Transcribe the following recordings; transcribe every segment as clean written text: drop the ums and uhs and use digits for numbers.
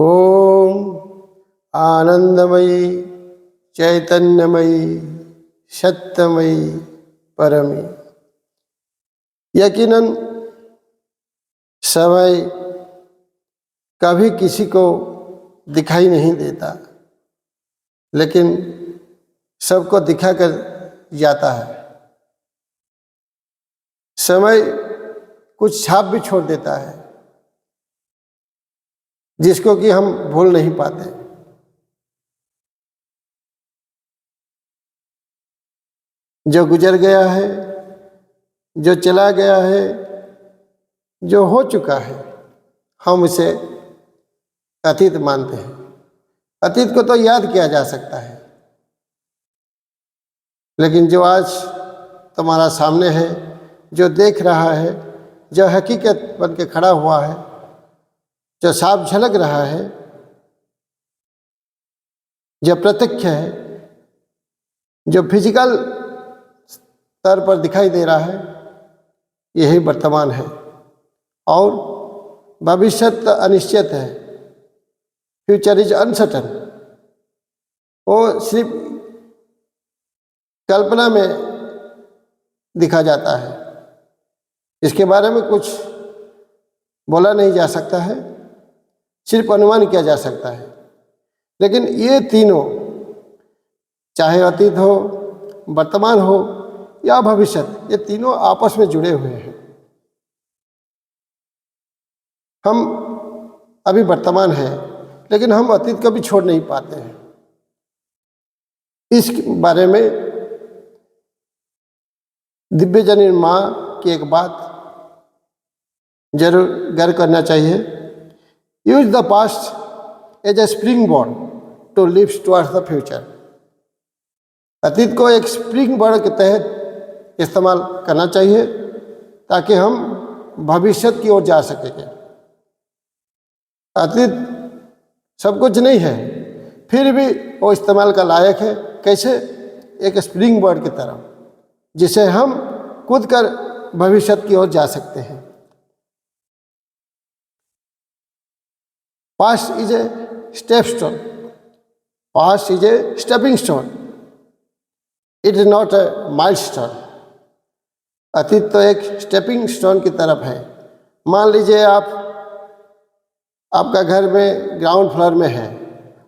ओम आनंदमयी चैतन्यमयी सत्यमयी permit. यकीनन समय कभी किसी को दिखाई नहीं देता, लेकिन सबको दिखा कर जाता है। समय कुछ छाप भी छोड़ देता है जिसको कि हम भूल नहीं पाते। जो गुजर गया है, जो चला गया है, जो हो चुका है, हम उसे अतीत मानते हैं। अतीत को तो याद किया जा सकता है, लेकिन जो आज तुम्हारा सामने है, जो देख रहा है, जो हकीकत बन के खड़ा हुआ है, जो साफ झलक रहा है, जो प्रत्यक्ष है, जो फिजिकल स्तर पर दिखाई दे रहा है, यही वर्तमान है। और भविष्य अनिश्चित है, फ्यूचर इज अनसर्टन। वो सिर्फ कल्पना में दिखा जाता है, इसके बारे में कुछ बोला नहीं जा सकता है, सिर्फ अनुमान किया जा सकता है। लेकिन ये तीनों, चाहे अतीत हो, वर्तमान हो या भविष्य, ये तीनों आपस में जुड़े हुए हैं। हम अभी वर्तमान हैं, लेकिन हम अतीत को भी छोड़ नहीं पाते हैं। इस बारे में दिव्यजनी माँ की एक बात जरूर गौर करना चाहिए। Use the past as a spring board to live towards the future. अतीत को एक स्प्रिंग बोर्ड के तहत इस्तेमाल करना चाहिए ताकि हम भविष्य की ओर जा सकेंगे। अतीत सब कुछ नहीं है, फिर भी वो इस्तेमाल का लायक है। कैसे? एक स्प्रिंग बोर्ड की तरह, जिसे हम कूद कर भविष्य की ओर जा सकते हैं। Past is a step stone, past is a stepping stone, it is not a milestone. अतीत तो एक स्टेपिंग स्टोन की तरफ है। मान लीजिए आपका घर में ग्राउंड फ्लोर में है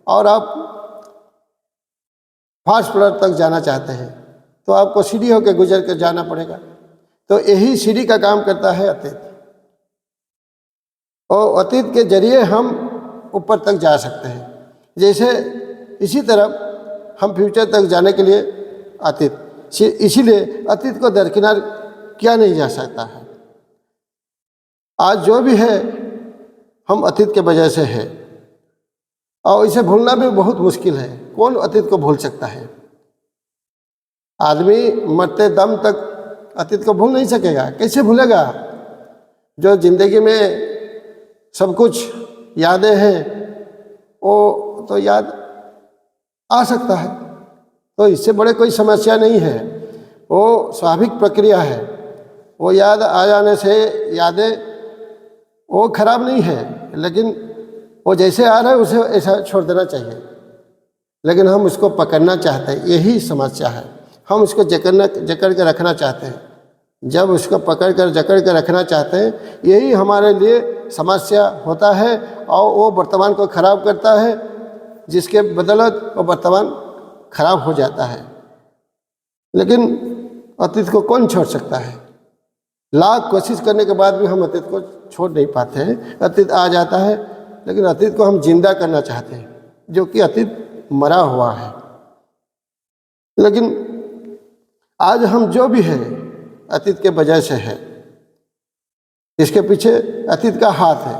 और आप फर्स्ट फ्लोर तक जाना चाहते हैं, तो आपको सीढ़ी होकर गुजर कर जाना पड़ेगा। तो यही सीढ़ी का काम करता है अतीत। और अतीत के जरिए हम ऊपर तक जा सकते हैं। जैसे इसी तरह हम फ्यूचर तक जाने के लिए अतीत, इसीलिए अतीत को दरकिनार किया नहीं जा सकता है। आज जो भी है हम अतीत के वजह से है, और इसे भूलना भी बहुत मुश्किल है। कौन अतीत को भूल सकता है? आदमी मरते दम तक अतीत को भूल नहीं सकेगा। कैसे भूलेगा? जो जिंदगी में सब कुछ यादें हैं, वो तो याद आ सकता है, तो इससे बड़े कोई समस्या नहीं है। वो स्वाभाविक प्रक्रिया है। वो याद आ जाने से यादें वो खराब नहीं है, लेकिन वो जैसे आ रहा है उसे ऐसा छोड़ देना चाहिए। लेकिन हम उसको पकड़ना चाहते हैं, यही समस्या है। हम उसको जकड़ के रखना चाहते हैं। जब उसको पकड़ कर जकड़ कर रखना चाहते हैं, यही हमारे लिए समस्या होता है, और वो वर्तमान को खराब करता है, जिसके बदौलत वो वर्तमान खराब हो जाता है। लेकिन अतीत को कौन छोड़ सकता है? लाख कोशिश करने के बाद भी हम अतीत को छोड़ नहीं पाते हैं। अतीत आ जाता है, लेकिन अतीत को हम जिंदा करना चाहते हैं, जो कि अतीत मरा हुआ है। लेकिन आज हम जो भी है अतीत के वजह से है। इसके पीछे अतीत का हाथ है।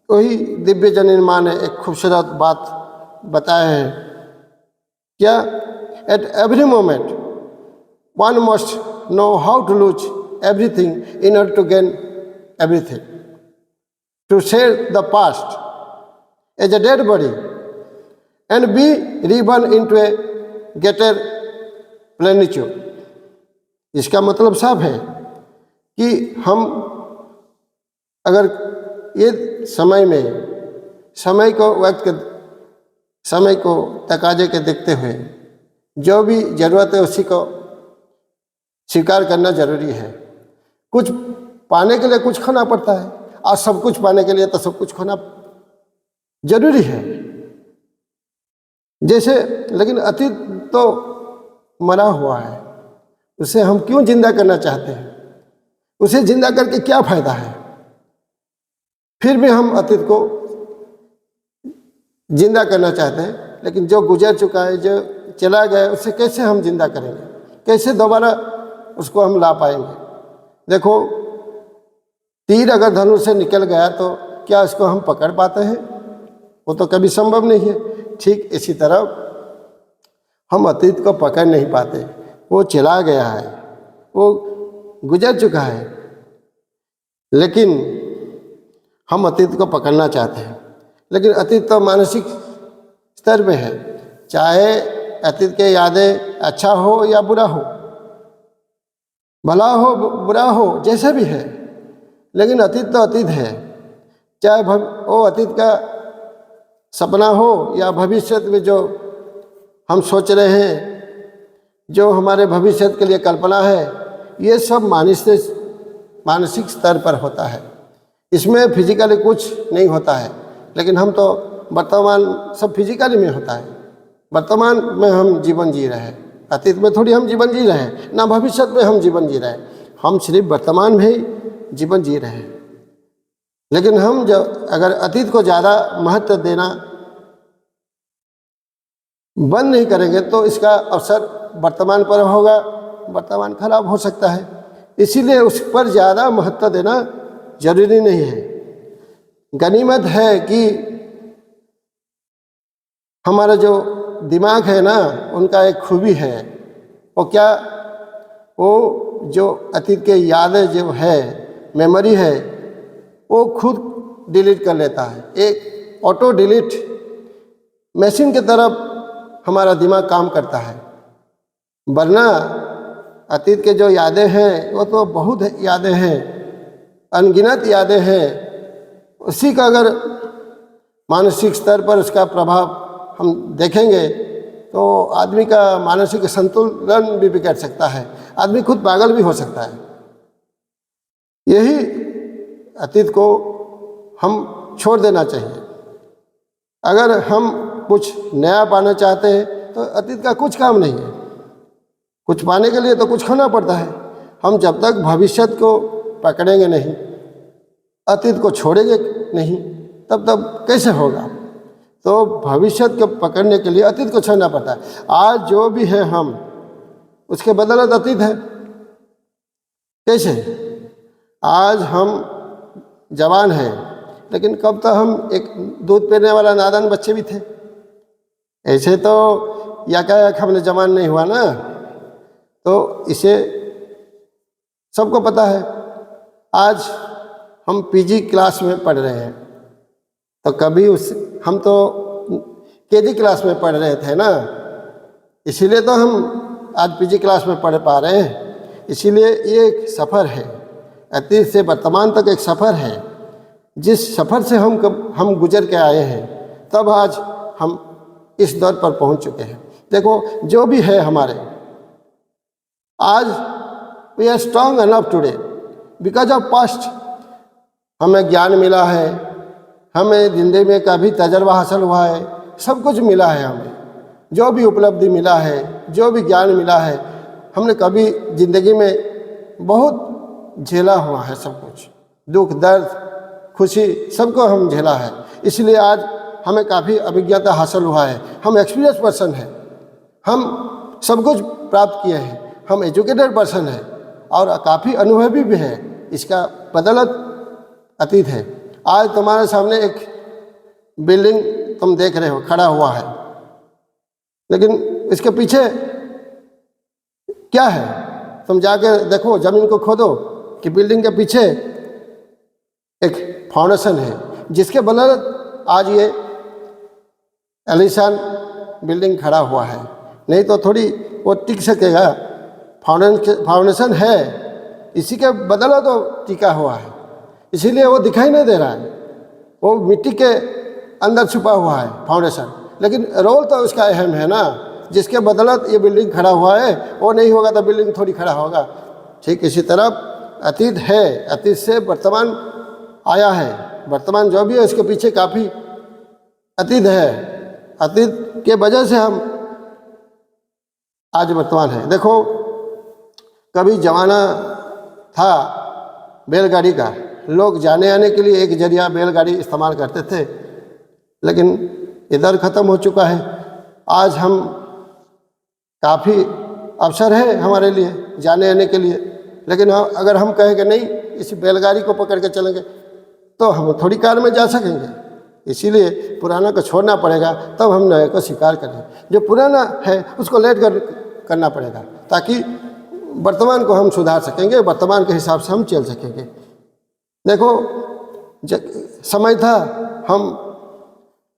वही दिव्यजनी माँ ने एक खूबसूरत बात बताया है। क्या? At every moment one must know how to lose everything in order to gain everything. To share the past as a dead body and be reborn into a greater plenitude. इसका मतलब साफ है कि हम अगर ये समय में समय को तकाजे के देखते हुए जो भी ज़रूरत है उसी को स्वीकार करना जरूरी है। कुछ पाने के लिए कुछ खोना पड़ता है, और सब कुछ पाने के लिए तो सब कुछ खोना जरूरी है। जैसे लेकिन अतीत तो मरा हुआ है, उसे हम क्यों जिंदा करना चाहते हैं? उसे जिंदा करके क्या फायदा है? फिर भी हम अतीत को जिंदा करना चाहते हैं, लेकिन जो गुजर चुका है, जो चला गया, उसे कैसे हम जिंदा करेंगे? कैसे दोबारा उसको हम ला पाएंगे? देखो, तीर अगर धनुष से निकल गया तो क्या इसको हम पकड़ पाते हैं? वो तो कभी संभव नहीं है। ठीक इसी तरह हम अतीत को पकड़ नहीं पाते। वो चला गया है, वो गुजर चुका है, लेकिन हम अतीत को पकड़ना चाहते हैं। लेकिन अतीत तो मानसिक स्तर पे है, चाहे अतीत के यादें अच्छा हो या बुरा हो, भला हो बुरा हो, जैसे भी है, लेकिन अतीत तो अतीत है। चाहे वो अतीत का सपना हो या भविष्य में जो हम सोच रहे हैं, जो हमारे भविष्य के लिए कल्पना है, ये सब मानसिक स्तर पर होता है। इसमें फिजिकली कुछ नहीं होता है, लेकिन हम तो वर्तमान सब फिजिकली में होता है। वर्तमान में हम जीवन जी रहे हैं, अतीत में थोड़ी हम जीवन जी रहे हैं, ना भविष्य में हम जीवन जी रहे हैं। हम सिर्फ वर्तमान में ही जीवन जी रहे हैं। लेकिन हम जब अगर अतीत को ज़्यादा महत्व देना बंद नहीं करेंगे तो इसका अवसर वर्तमान पर होगा, वर्तमान खराब हो सकता है। इसीलिए उस पर ज़्यादा महत्व देना जरूरी नहीं है। गनीमत है कि हमारा जो दिमाग है ना, उनका एक खूबी है, वो क्या, वो जो अतीत के यादें जो है, मेमोरी है, वो खुद डिलीट कर लेता है। एक ऑटो डिलीट मशीन की तरफ हमारा दिमाग काम करता है। वरना अतीत के जो यादें हैं वो तो बहुत यादें हैं, अनगिनत यादें हैं। उसी का अगर मानसिक स्तर पर उसका प्रभाव हम देखेंगे तो आदमी का मानसिक संतुलन भी बिगड़ सकता है, आदमी खुद पागल भी हो सकता है। यही अतीत को हम छोड़ देना चाहिए। अगर हम कुछ नया पाना चाहते हैं तो अतीत का कुछ काम नहीं है। कुछ पाने के लिए तो कुछ खोना पड़ता है। हम जब तक भविष्य को पकड़ेंगे नहीं, अतीत को छोड़ेंगे नहीं, तब कैसे होगा? तो भविष्य को पकड़ने के लिए अतीत को छोड़ना पड़ता है। आज जो भी है हम, उसके बदौलत अतीत है। कैसे? आज हम जवान हैं, लेकिन कब तक हम एक दूध पीने वाला नादान बच्चे भी थे। ऐसे तो याकायक हमने जवान नहीं हुआ ना। तो इसे सबको पता है। आज हम पीजी क्लास में पढ़ रहे हैं, तो कभी हम तो केजी क्लास में पढ़ रहे थे ना, इसीलिए तो हम आज पीजी क्लास में पढ़ पा रहे हैं। इसीलिए ये एक सफ़र है, अतीत से वर्तमान तक एक सफ़र है। जिस सफ़र से हम गुजर के आए हैं, तब आज हम इस दौर पर पहुंच चुके हैं। देखो, जो भी है हमारे, आज we are strong enough today because of past. हमें ज्ञान मिला है, हमें जिंदगी में काफ़ी तजर्बा हासिल हुआ है, सब कुछ मिला है। हमें जो भी उपलब्धि मिला है, जो भी ज्ञान मिला है, हमने कभी ज़िंदगी में बहुत झेला हुआ है। सब कुछ, दुख दर्द खुशी, सबको हम झेला है। इसलिए आज हमें काफ़ी अभिज्ञता हासिल हुआ है। हम एक्सपीरियंस पर्सन हैं, हम सब कुछ प्राप्त किए हैं, हम एजुकेटेड पर्सन हैं और काफ़ी अनुभवी भी हैं। इसका बदौलत अतीत है। आज तुम्हारे सामने एक बिल्डिंग तुम देख रहे हो, खड़ा हुआ है, लेकिन इसके पीछे क्या है? तुम जाके देखो, ज़मीन को खोदो कि बिल्डिंग के पीछे एक फाउंडेशन है, जिसके बदौलत आज ये आलीशान बिल्डिंग खड़ा हुआ है। नहीं तो थोड़ी वो टिक सकेगा। फाउंडेशन है, इसी के बदौलत तो टिका हुआ है। इसीलिए वो दिखाई नहीं दे रहा है। वो मिट्टी के अंदर छुपा हुआ है फाउंडेशन, लेकिन रोल तो उसका अहम है ना। जिसके बदौलत ये बिल्डिंग खड़ा हुआ है, वो नहीं होगा तो बिल्डिंग थोड़ी खड़ा होगा। ठीक इसी तरह अतीत है, अतीत से वर्तमान आया है, वर्तमान जो भी है उसके पीछे काफ़ी अतीत है। अतीत के वजह से हम आज वर्तमान है। देखो, कभी जमाना था बैलगाड़ी का, लोग जाने आने के लिए एक जरिया बैलगाड़ी इस्तेमाल करते थे, लेकिन इधर ख़त्म हो चुका है। आज हम काफ़ी अवसर है हमारे लिए जाने आने के लिए, लेकिन अगर हम कहें कि नहीं इस बैलगाड़ी को पकड़ के चलेंगे तो हम थोड़ी कार में जा सकेंगे। इसीलिए पुराना को छोड़ना पड़ेगा, तब हम नए को स्वीकार करें। जो पुराना है उसको लेट करना पड़ेगा, ताकि वर्तमान को हम सुधार सकेंगे, वर्तमान के हिसाब से हम चल सकेंगे। देखो, समय था हम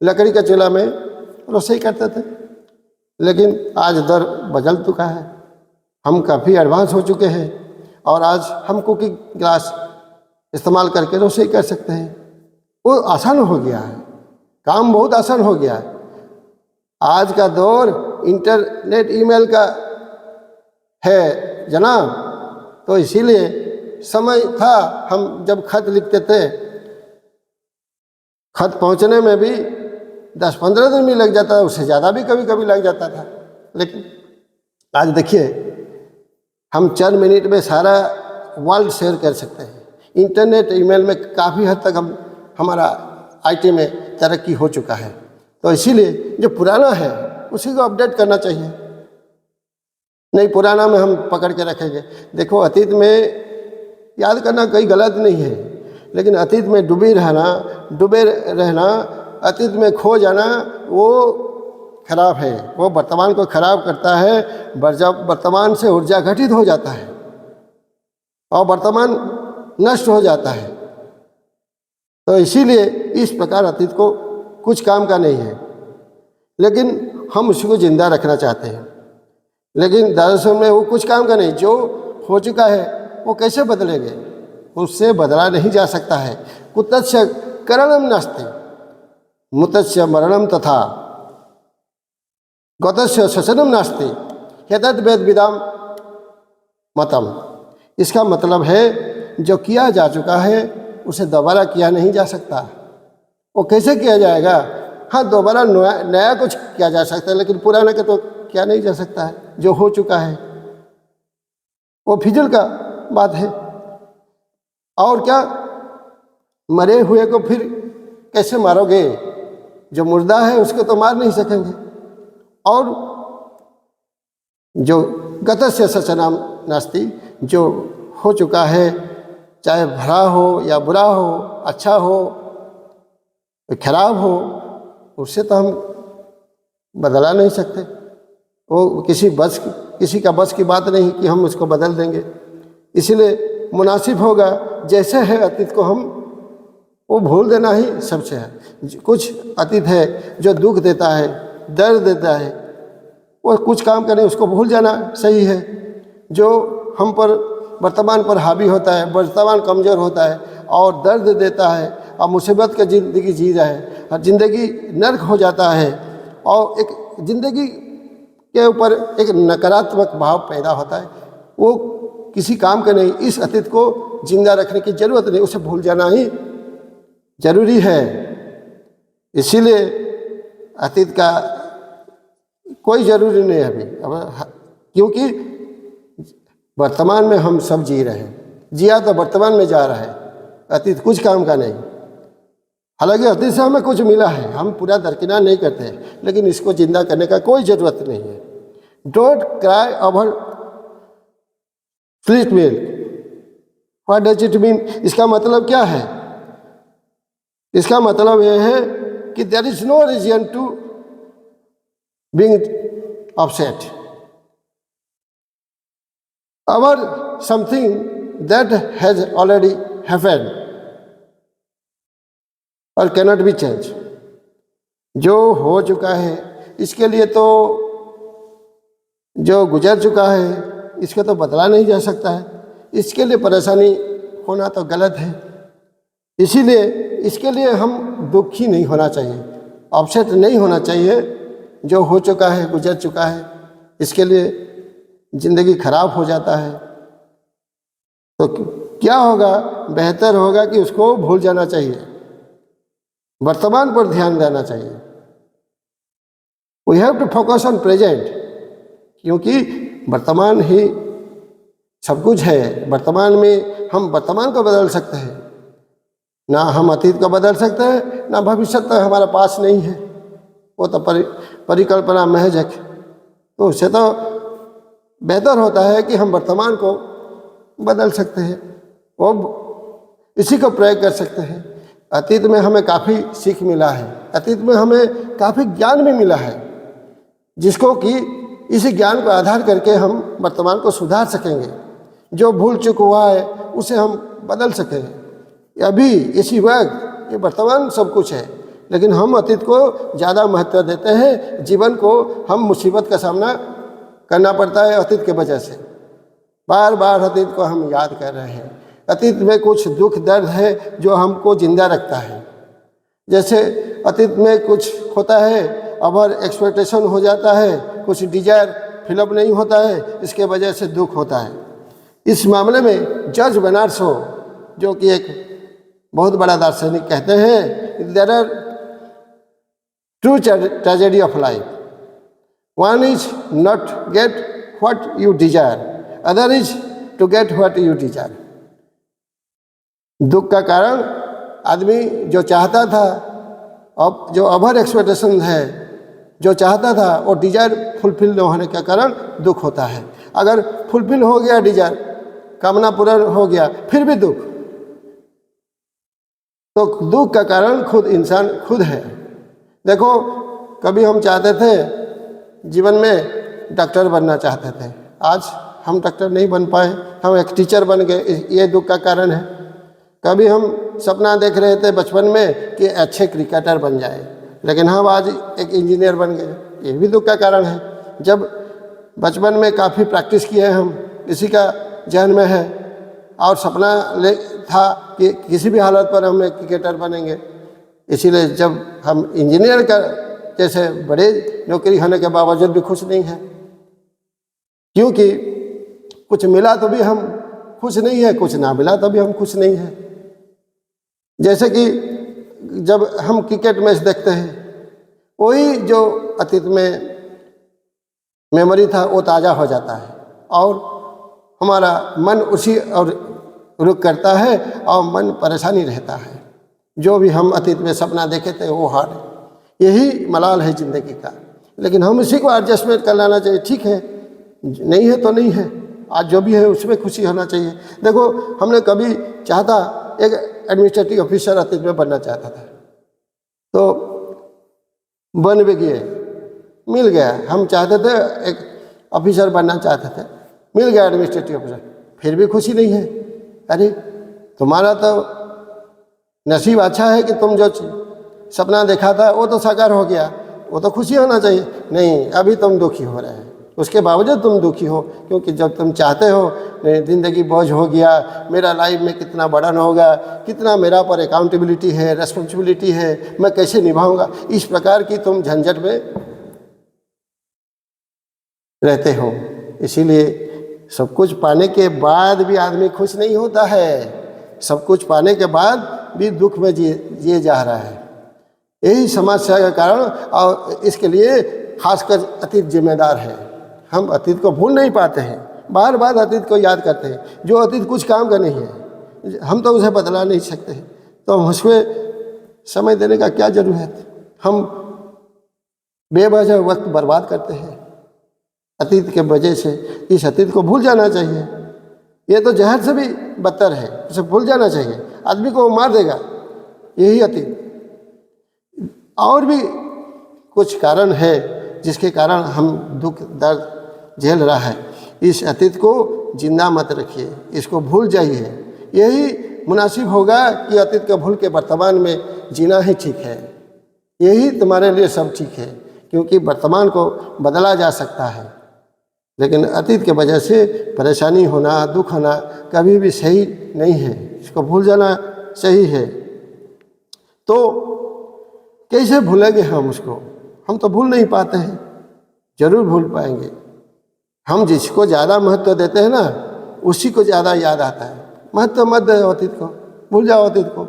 लकड़ी के चूल्हा में रसोई करते थे, लेकिन आज दर बदल चुका है, हम काफ़ी एडवांस हो चुके हैं और आज हम कुकिंग गैस इस्तेमाल करके रसोई कर सकते हैं। वो आसान हो गया है, काम बहुत आसान हो गया है। आज का दौर इंटरनेट ईमेल का है जनाब, तो इसीलिए समय था हम जब खत लिखते थे, खत पहुंचने में भी 10-15 दिन भी लग जाता था, उससे ज़्यादा भी कभी कभी लग जाता था। लेकिन आज देखिए, हम चंद मिनट में सारा वर्ल्ड शेयर कर सकते हैं। इंटरनेट ईमेल में काफ़ी हद तक हमारा आईटी में तरक्की हो चुका है। तो इसीलिए जो पुराना है उसी को अपडेट करना चाहिए, नहीं पुराना में हम पकड़ के रखेंगे। देखो, अतीत में याद करना कोई गलत नहीं है, लेकिन अतीत में डूबे रहना, अतीत में खो जाना, वो खराब है। वो वर्तमान को खराब करता है। जब वर्तमान से ऊर्जा घटित हो जाता है और वर्तमान नष्ट हो जाता है, तो इसीलिए इस प्रकार अतीत को कुछ काम का नहीं है, लेकिन हम उसको जिंदा रखना चाहते हैं। लेकिन दरअसल में वो कुछ काम का नहीं, जो हो चुका है वो कैसे बदलेंगे, उससे बदला नहीं जा सकता है। कुतस्य करणम नास्ति मुतस्य मरणम तथा गतस्य शशनम नास्ति यतद् वेद विदाम मतम। इसका मतलब है जो किया जा चुका है उसे दोबारा किया नहीं जा सकता। वो कैसे किया जाएगा? हाँ, दोबारा नया कुछ किया जा सकता है, लेकिन पुराना का तो किया नहीं जा सकता है। जो हो चुका है वो फिजूल का बात है। और क्या, मरे हुए को फिर कैसे मारोगे? जो मुर्दा है उसको तो मार नहीं सकेंगे। और जो गतस्य शशनम नास्ति, जो हो चुका है, चाहे भला हो या बुरा हो, अच्छा हो खराब हो, उससे तो हम बदला नहीं सकते। वो किसी का बस की बात नहीं कि हम उसको बदल देंगे। इसलिए मुनासिब होगा जैसे है अतीत को हम वो भूल देना ही सबसे है। कुछ अतीत है जो दुख देता है, दर्द देता है, वो कुछ काम करें उसको भूल जाना सही है। जो हम पर वर्तमान पर हावी होता है, वर्तमान कमज़ोर होता है और दर्द देता है और मुसीबत की ज़िंदगी जी रहा है और ज़िंदगी नर्क हो जाता है और एक ज़िंदगी के ऊपर एक नकारात्मक भाव पैदा होता है, वो किसी काम का नहीं। इस अतीत को जिंदा रखने की ज़रूरत नहीं, उसे भूल जाना ही जरूरी है। इसीलिए अतीत का कोई ज़रूरी नहीं है अभी, क्योंकि वर्तमान में हम सब जी रहे हैं। जिया तो वर्तमान में जा रहा है, अतीत कुछ काम का नहीं। हालांकि अतीत से हमें कुछ मिला है, हम पूरा दरकिनार नहीं करते, लेकिन इसको जिंदा करने का कोई ज़रूरत नहीं है। Don't cry over split milk. What does it mean? इसका मतलब क्या है? इसका मतलब यह है कि there is no reason to being upset over something that has already happened और कैनॉट बी चेंज। जो हो चुका है इसके लिए तो, जो गुजर चुका है इसको तो बदला नहीं जा सकता है। इसके लिए परेशानी होना तो गलत है। इसीलिए इसके लिए हम दुखी नहीं होना चाहिए, अपसेट नहीं होना चाहिए। जो हो चुका है, गुजर चुका है, इसके लिए ज़िंदगी खराब हो जाता है। तो क्या होगा? बेहतर होगा कि उसको भूल जाना चाहिए, वर्तमान पर ध्यान देना चाहिए। We have to focus on present, क्योंकि वर्तमान ही सब कुछ है। वर्तमान में हम वर्तमान को बदल सकते हैं, ना हम अतीत को बदल सकते हैं, ना भविष्य तक हमारे पास नहीं है। वो तो परिकल्पना महज है। तो उससे तो बेहतर होता है कि हम वर्तमान को बदल सकते हैं, वो इसी को प्रयोग कर सकते हैं। अतीत में हमें काफ़ी सीख मिला है, अतीत में हमें काफ़ी ज्ञान भी मिला है, जिसको कि इसी ज्ञान को आधार करके हम वर्तमान को सुधार सकेंगे। जो भूल चूक हुआ है उसे हम बदल सकेंगे। अभी इसी वक्त ये वर्तमान सब कुछ है, लेकिन हम अतीत को ज़्यादा महत्व देते हैं। जीवन को हम मुसीबत का सामना करना पड़ता है अतीत के वजह से। बार बार अतीत को हम याद कर रहे हैं। अतीत में कुछ दुख दर्द है जो हमको जिंदा रखता है। जैसे अतीत में कुछ होता है, ओवर एक्सपेक्टेशन हो जाता है, कुछ डिजायर फिलअप नहीं होता है, इसके वजह से दुख होता है। इस मामले में जॉर्ज बर्नार्ड शो, जो कि एक बहुत बड़ा दार्शनिक, कहते हैं there are two tragedy of life. One is not get what you desire, other is to get what you desire. दुख का कारण आदमी जो चाहता था, अब जो ओवर एक्सपेक्टेशन है, जो चाहता था वो डिजायर फुलफिल न होने के कारण दुख होता है। अगर फुलफिल हो गया डिजायर, कामना पूरा हो गया, फिर भी दुख, तो दुख का कारण खुद इंसान खुद है। देखो, कभी हम चाहते थे जीवन में डॉक्टर बनना चाहते थे, आज हम डॉक्टर नहीं बन पाए, हम एक टीचर बन गए, ये दुख का कारण है। कभी हम सपना देख रहे थे बचपन में कि अच्छे क्रिकेटर बन जाए, लेकिन हम आज एक इंजीनियर बन गए, ये भी दुख का कारण है। जब बचपन में काफ़ी प्रैक्टिस किए हम, इसी का जहन में है, और सपना था कि किसी भी हालत पर हम एक क्रिकेटर बनेंगे। इसीलिए जब हम इंजीनियर का जैसे बड़े नौकरी होने के बावजूद भी खुश नहीं हैं, क्योंकि कुछ मिला तो भी हम खुश नहीं है, कुछ ना मिला तो भी हम खुश नहीं हैं। जैसे कि जब हम क्रिकेट मैच देखते हैं, वही जो अतीत में मेमोरी था वो ताज़ा हो जाता है, और हमारा मन उसी और रुक करता है, और मन परेशानी रहता है। जो भी हम अतीत में सपना देखे थे वो हार, यही मलाल है ज़िंदगी का। लेकिन हम इसी को एडजस्टमेंट कर लेना चाहिए। ठीक है, नहीं है तो नहीं है, आज जो भी है उसमें खुशी होना चाहिए। देखो, हमने कभी चाहता एक एडमिनिस्ट्रेटिव ऑफिसर अतीत में बनना चाहता था, तो बन भी गए, मिल गया। हम चाहते थे एक ऑफिसर बनना चाहते थे, मिल गया एडमिनिस्ट्रेटिव ऑफिसर, फिर भी खुशी नहीं है। अरे, तुम्हारा तो नसीब अच्छा है कि तुम जो सपना देखा था वो तो साकार हो गया, वो तो खुशी होना चाहिए। नहीं, अभी तुम दुखी हो रहे हैं, उसके बावजूद तुम दुखी हो, क्योंकि जब तुम चाहते हो ज़िंदगी बोझ हो गया, मेरा लाइफ में कितना बर्डन होगा, कितना मेरा पर अकाउंटेबिलिटी है, रेस्पॉन्सिबिलिटी है, मैं कैसे निभाऊंगा, इस प्रकार की तुम झंझट में रहते हो। इसीलिए सब कुछ पाने के बाद भी आदमी खुश नहीं होता है, सब कुछ पाने के बाद भी दुख में जिए जा रहा है। यही समस्या का कारण, और इसके लिए खासकर अतीत जिम्मेदार है। हम अतीत को भूल नहीं पाते हैं, बार बार अतीत को याद करते हैं। जो अतीत कुछ काम का नहीं है, हम तो उसे बदला नहीं सकते, तो हम उसमें समय देने का क्या जरूरत। हम बेवजह वक्त बर्बाद करते हैं अतीत के वजह से। इस अतीत को भूल जाना चाहिए। ये तो जहर से भी बदतर है, उसे भूल जाना चाहिए। आदमी को मार देगा यही अतीत। और भी कुछ कारण है जिसके कारण हम दुख दर्द झेल रहा है। इस अतीत को जिंदा मत रखिए, इसको भूल जाइए। यही मुनासिब होगा कि अतीत को भूल के वर्तमान में जीना ही ठीक है। यही तुम्हारे लिए सब ठीक है, क्योंकि वर्तमान को बदला जा सकता है, लेकिन अतीत के वजह से परेशानी होना, दुख होना कभी भी सही नहीं है। इसको भूल जाना सही है। तो कैसे भूलेंगे हम उसको? हम तो भूल नहीं पाते हैं, जरूर भूल पाएंगे। हम जिसको ज़्यादा महत्व देते हैं ना, उसी को ज़्यादा याद आता है। महत्व मत दो अतीत को, भूल जाओ अतीत को।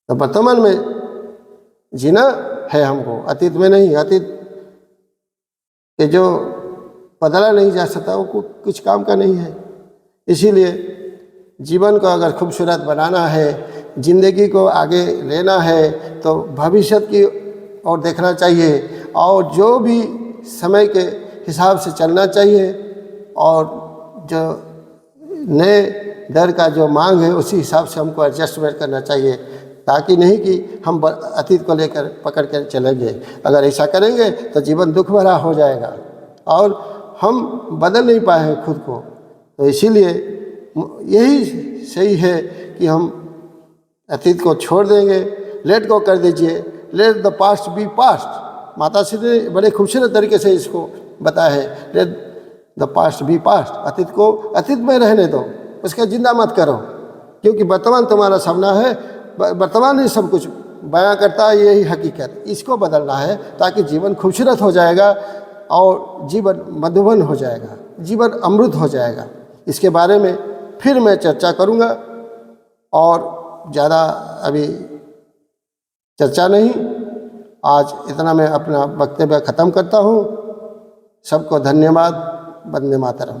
तो वर्तमान में जीना है हमको, अतीत में नहीं। अतीत के जो बदला नहीं जा सकता वो कुछ काम का नहीं है। इसीलिए जीवन को अगर खूबसूरत बनाना है, जिंदगी को आगे लेना है, तो भविष्य की ओर देखना चाहिए और जो भी समय के हिसाब से चलना चाहिए और जो नए दर का जो मांग है उसी हिसाब से हमको एडजस्टमेंट करना चाहिए, ताकि नहीं कि हम अतीत को लेकर पकड़ कर चलेंगे। अगर ऐसा करेंगे तो जीवन दुख भरा हो जाएगा और हम बदल नहीं पाए हैं खुद को। तो इसीलिए यही सही है कि हम अतीत को छोड़ देंगे, लेट गो कर दीजिए, let the past be past. माता श्री ने बड़े खूबसूरत तरीके से इसको बताया है, let the past be past. अतीत को अतीत में रहने दो, उसका जिंदा मत करो, क्योंकि वर्तमान तुम्हारा सपना है, वर्तमान ही सब कुछ बयां करता है, यही हकीकत। इसको बदलना है ताकि जीवन खूबसूरत हो जाएगा और जीवन मधुबन हो जाएगा, जीवन अमृत हो जाएगा। इसके बारे में फिर मैं चर्चा करूँगा और ज़्यादा अभी चर्चा नहीं, आज इतना मैं अपना वक्तव्य ख़त्म करता हूँ। सबको धन्यवाद। वंदे मातरम।